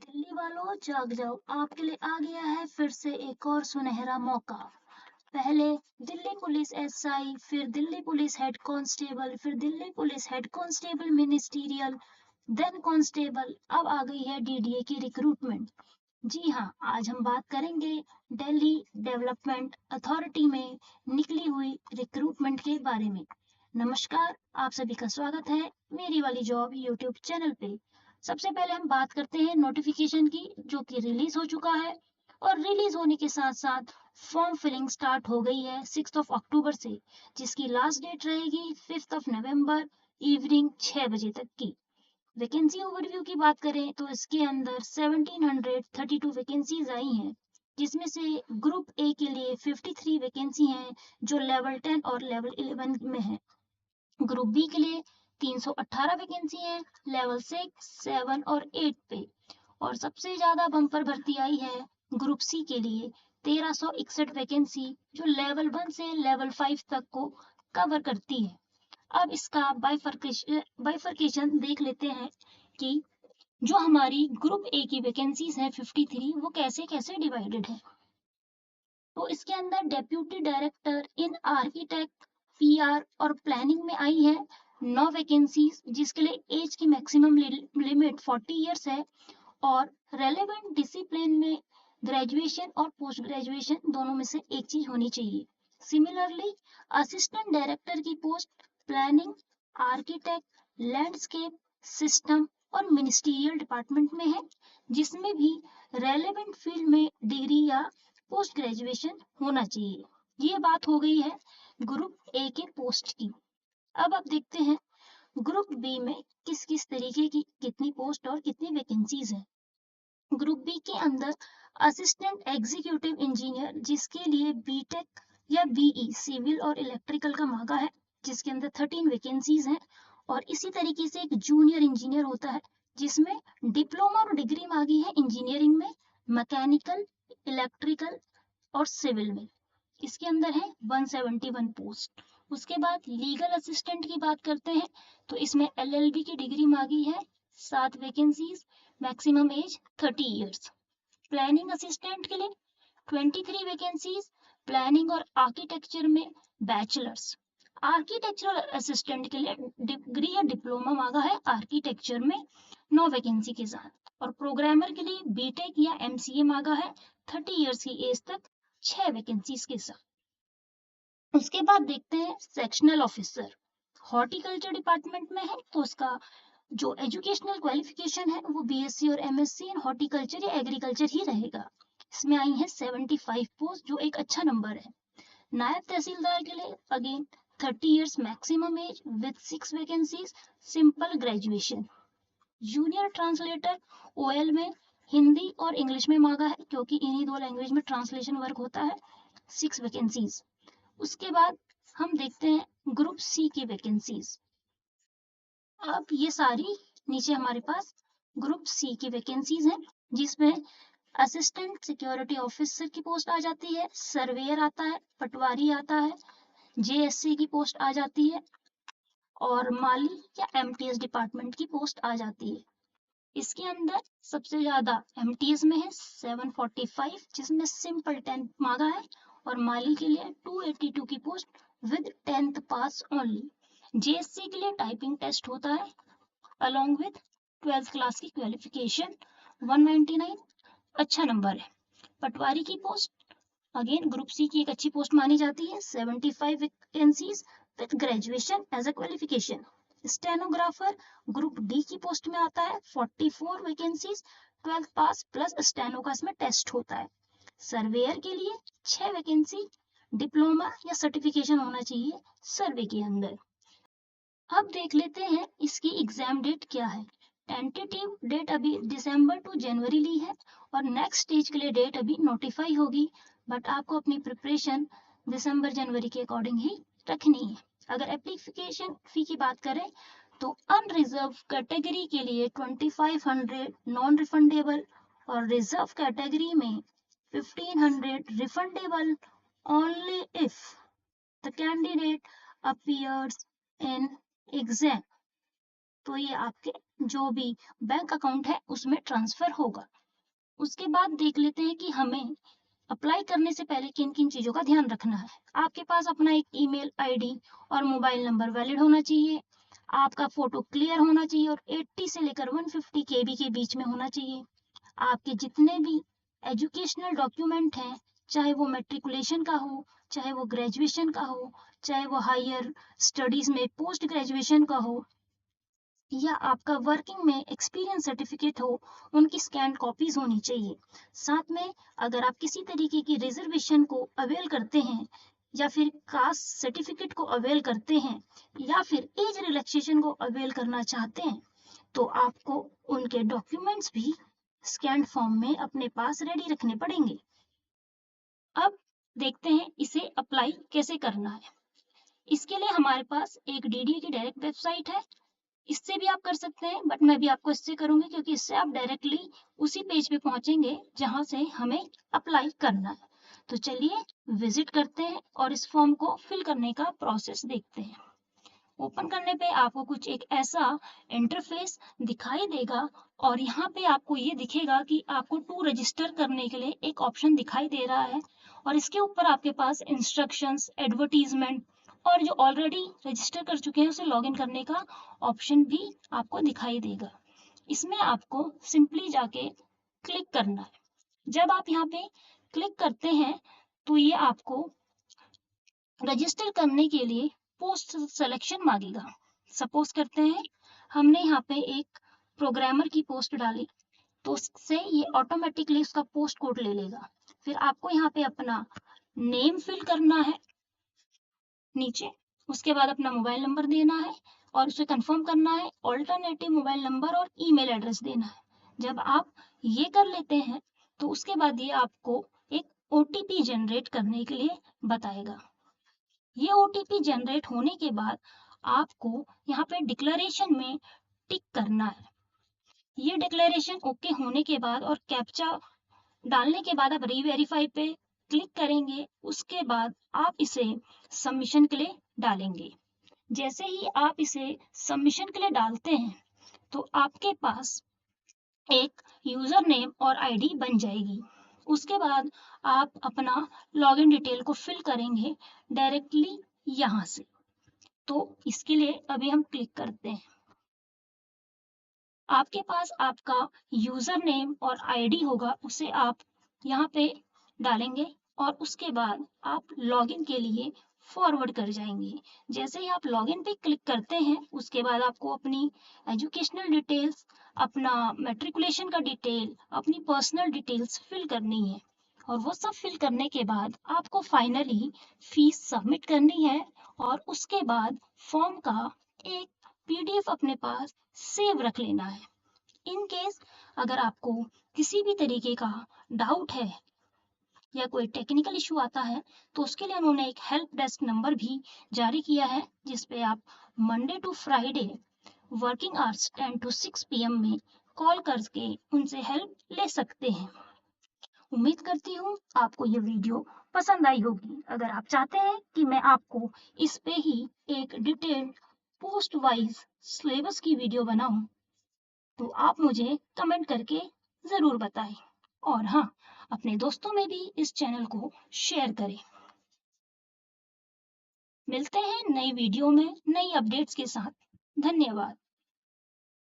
दिल्ली वालों जाग जाओ, आपके लिए आ गया है फिर से एक और सुनहरा मौका। पहले दिल्ली पुलिस एसआई, फिर दिल्ली पुलिस हेड कांस्टेबल, फिर Delhi police head constable ministerial, then constable, अब आ गई है डीडीए की रिक्रूटमेंट। जी हाँ, आज हम बात करेंगे दिल्ली डेवलपमेंट अथॉरिटी में निकली हुई रिक्रूटमेंट के बारे में। नमस्कार, आप सभी का स्वागत है मेरी वाली जॉब यूट्यूब चैनल पे। सबसे पहले हम बात करते हैं नोटिफिकेशन की, जो कि रिलीज हो चुका है और रिलीज होने के साथ साथ फॉर्म फिलिंग स्टार्ट हो गई है 6 अक्टूबर से, जिसकी लास्ट डेट रहेगी 5 नवंबर इवनिंग 6 बजे तक की। वैकेंसी ओवरव्यू की बात करें तो इसके अंदर 1732 वैकेंसीज आई हैं, जिसमें से ग्रुप ए के लिए 53 वैकेंसी हैं जो लेवल 10 और लेवल 11 में है। ग्रुप बी के लिए 318 वैकेंसी है लेवल 6, 7 और 8 पे। और सबसे ज्यादा बम्पर भर्ती आई है ग्रुप सी के लिए 1361 वैकेंसी, जो लेवल 1 से लेवल 5 तक को कवर करती है। अब इसका बाइफर्केशन देख लेते हैं कि जो हमारी ग्रुप ए की वैकेंसीज हैं 53, वो कैसे कैसे डिवाइडेड है। तो इसके अंदर deputy director in architect, PR और प्लानिंग में आई है 9 वैकेंसीज, जिसके लिए एज की मैक्सिमम लिमिट 40 इयर्स है और रेलेवेंट डिसिप्लिन में ग्रेजुएशन और पोस्ट ग्रेजुएशन दोनों में से एक चीज होनी चाहिए। सिमिलरली असिस्टेंट डायरेक्टर की post planning, architect, landscape, system और मिनिस्टीरियल डिपार्टमेंट में है, जिसमें भी रेलेवेंट फील्ड में डिग्री या पोस्ट ग्रेजुएशन होना चाहिए। ये बात हो गई है ग्रुप ए के पोस्ट की। अब आप देखते हैं ग्रुप बी में किस किस तरीके की कितनी पोस्ट और कितनी वैकेंसीज है। ग्रुप बी के अंदर असिस्टेंट एग्जीक्यूटिव इंजीनियर, जिसके लिए बीटेक या बीई सिविल और इलेक्ट्रिकल का मांगा है, जिसके अंदर 13 वैकेंसीज हैं। और इसी तरीके से एक जूनियर इंजीनियर होता है, जिसमें डिप्लोमा और डिग्री मांगी है इंजीनियरिंग में, मैकेनिकल, इलेक्ट्रिकल और सिविल में। इसके अंदर है 171 पोस्ट। उसके बाद लीगल असिस्टेंट की बात करते हैं तो इसमें एलएलबी की डिग्री मांगी है, 7 vacancies, maximum age 30 years. Planning assistant के लिए 23 वैकेंसीज, प्लानिंग और आर्किटेक्चर में बैचलर्स। आर्किटेक्चरल असिस्टेंट के लिए डिग्री या डिप्लोमा मांगा है आर्किटेक्चर में, 9 वैकेंसी के साथ। और प्रोग्रामर के लिए बीटेक या एमसीए मांगा है 30 इयर्स की एज तक, 6 वैकेंसीज के साथ। उसके बाद देखते हैं सेक्शनल ऑफिसर। हॉर्टिकल्चर डिपार्टमेंट में है तो उसका जो एजुकेशनल क्वालिफिकेशन है वो बीएससी और एमएससी इन हॉर्टिकल्चर या एग्रीकल्चर ही रहेगा। इसमें आई है 75 पोस्ट, जो एक अच्छा नंबर है। नायब तहसीलदार के लिए again 30 years maximum age with 6 vacancies, simple graduation. Junior translator OL में हिंदी और इंग्लिश में मांगा है, क्योंकि इन्हीं दो लैंग्वेज में ट्रांसलेशन वर्क होता है, 6 वैकेंसीज। उसके बाद हम देखते हैं ग्रुप सी की वैकेंसीज। अब ये सारी नीचे हमारे पास ग्रुप सी की वैकेंसीज हैं, जिसमें असिस्टेंट सिक्योरिटी ऑफिसर की पोस्ट आ जाती है, सर्वेयर आता है, पटवारी आता है, जेएससी की पोस्ट आ जाती है और माली या एमटीएस डिपार्टमेंट की पोस्ट आ जाती है। इसके अंदर सबसे ज्यादा एमटीएस में है 745, जिसमें सिंपल 10 मांगा है, और माली के लिए 282 की post with 10th pass only. JSC के लिए टाइपिंग टेस्ट होता है along with 12th क्लास की क्वालिफिकेशन, 199 अच्छा नंबर है। पटवारी की पोस्ट अगेन ग्रुप सी की एक अच्छी पोस्ट मानी जाती है, 75 vacancies with graduation as a qualification. Stenographer group D की पोस्ट में आता है, 44 वैकेंसीज, 12th पास प्लस स्टेनो का इसमें टेस्ट होता है। सर्वेयर के लिए 6 वैकेंसी, डिप्लोमा या सर्टिफिकेशन होना चाहिए सर्वे के अंदर। अब देख लेते हैं इसकी एग्जाम डेट क्या है। टेंटेटिव डेट अभी दिसंबर टू जनवरी ली है और नेक्स्ट स्टेज के लिए डेट अभी नोटिफाई होगी, बट आपको अपनी प्रिपरेशन दिसंबर जनवरी के अकॉर्डिंग ही रखनी है। अगर एप्लीकेशन फी की बात करें तो अनरिजर्व कैटेगरी के लिए 2500 नॉन रिफंडेबल और रिजर्व कैटेगरी में 1500 refundable only if the candidate appears in exam तो ये आपके जो भी बैंक अकाउंट है उसमें ट्रांसफर होगा। उसके बाद देख लेते हैं कि हमें अप्लाई करने से पहले किन किन चीजों का ध्यान रखना है। आपके पास अपना एक ईमेल आईडी और मोबाइल नंबर वैलिड होना चाहिए। आपका फोटो क्लियर होना चाहिए और 80 से लेकर 150 केबी के बीच में होना चाहिए। आपके जितने भी एजुकेशनल डॉक्यूमेंट हैं, चाहे वो मेट्रिकुलेशन का हो, चाहे वो ग्रेजुएशन का हो, चाहे वो हायर स्टडीज में पोस्ट ग्रेजुएशन का हो, या आपका वर्किंग में एक्सपीरियंस सर्टिफिकेट हो, उनकी स्कैन कॉपीज होनी चाहिए। साथ में अगर आप किसी तरीके की रिजर्वेशन को अवेल करते हैं, या फिर कास्ट सर्टिफिकेट को अवेल करते हैं, या फिर एज रिलैक्सेशन को अवेल करना चाहते हैं, तो आपको उनके डॉक्यूमेंट्स भी स्कैन फॉर्म में अपने पास रेडी रखने पड़ेंगे। अब देखते हैं इसे अप्लाई कैसे करना है। इसके लिए हमारे पास एक डीडीए की डायरेक्ट वेबसाइट है। इससे भी आप कर सकते हैं, बट मैं भी आपको इससे करूंगी क्योंकि इससे आप डायरेक्टली उसी पेज पे पहुंचेंगे जहां से हमें अप्लाई करना है। तो चलिए विजिट करते हैं और इस फॉर्म को फिल करने का प्रोसेस देखते हैं। ओपन करने पे आपको कुछ एक ऐसा इंटरफेस दिखाई देगा और यहाँ पे आपको ये दिखेगा कि आपको टू रजिस्टर करने के लिए एक ऑप्शन दिखाई दे रहा है, और इसके ऊपर आपके पास इंस्ट्रक्शंस, एडवर्टीजमेंट और जो ऑलरेडी रजिस्टर कर चुके हैं उसे लॉगिन करने का ऑप्शन भी आपको दिखाई देगा। इसमें आपको सिंपली जाके क्लिक करना है। जब आप यहाँ पे क्लिक करते हैं तो ये आपको रजिस्टर करने के लिए पोस्ट सिलेक्शन मांगेगा। सपोज करते हैं हमने यहाँ पे एक प्रोग्रामर की पोस्ट डाली, तो उससे ये ऑटोमेटिकली उसका पोस्ट कोड ले लेगा। फिर आपको यहाँ पे अपना नेम फिल करना है नीचे, उसके बाद अपना मोबाइल नंबर देना है और उसे कंफर्म करना है, ऑल्टरनेटिव मोबाइल नंबर और ईमेल एड्रेस देना है। जब आप ये कर लेते हैं तो उसके बाद ये आपको एक ओटीपी जनरेट करने के लिए बताएगा। ये ओटीपी जनरेट होने के बाद आपको यहाँ पे डिक्लेरेशन में टिक करना है। ये डिक्लेरेशन ओके होने के बाद और कैप्चा डालने के बाद आप रीवेरीफाई पे क्लिक करेंगे। उसके बाद आप इसे सबमिशन के लिए डालेंगे। जैसे ही आप इसे सबमिशन के लिए डालते हैं तो आपके पास एक यूजर नेम और आईडी बन जाएगी। उसके बाद आप अपना लॉगिन डिटेल को फिल करेंगे डायरेक्टली यहाँ से। तो इसके लिए अभी हम क्लिक करते हैं। आपके पास आपका यूजर नेम और आईडी होगा, उसे आप यहाँ पे डालेंगे और उसके बाद आप लॉगिन के लिए फॉरवर्ड कर जाएंगे। जैसे ही आप लॉगिन पे क्लिक करते हैं उसके बाद आपको अपनी एजुकेशनल डिटेल्स, अपना मैट्रिकुलेशन का डिटेल, अपनी पर्सनल डिटेल्स फिल करनी है, और वो सब फिल करने के बाद आपको फाइनली फीस सबमिट करनी है, और उसके बाद फॉर्म का एक पीडीएफ अपने पास सेव रख लेना है। इन केस अगर आपको किसी भी तरीके का डाउट है या कोई टेक्निकल इशू आता है तो उसके लिए उन्होंने एक हेल्प डेस्क नंबर भी जारी किया है, जिसपे आप Monday to Friday working hours 10 to 6 PM में कॉल करके उनसे हेल्प ले सकते हैं। उम्मीद करती हूँ आपको ये वीडियो पसंद आई होगी। अगर आप चाहते हैं कि मैं आपको इस पे ही एक डिटेल्ड पोस्ट वाइज सिलेबस की वीडियो बनाऊं, तो आप मुझे कमेंट करके जरूर बताएं। और हाँ, अपने दोस्तों में भी इस चैनल को शेयर करें। मिलते हैं नई वीडियो में नई अपडेट्स के साथ। धन्यवाद।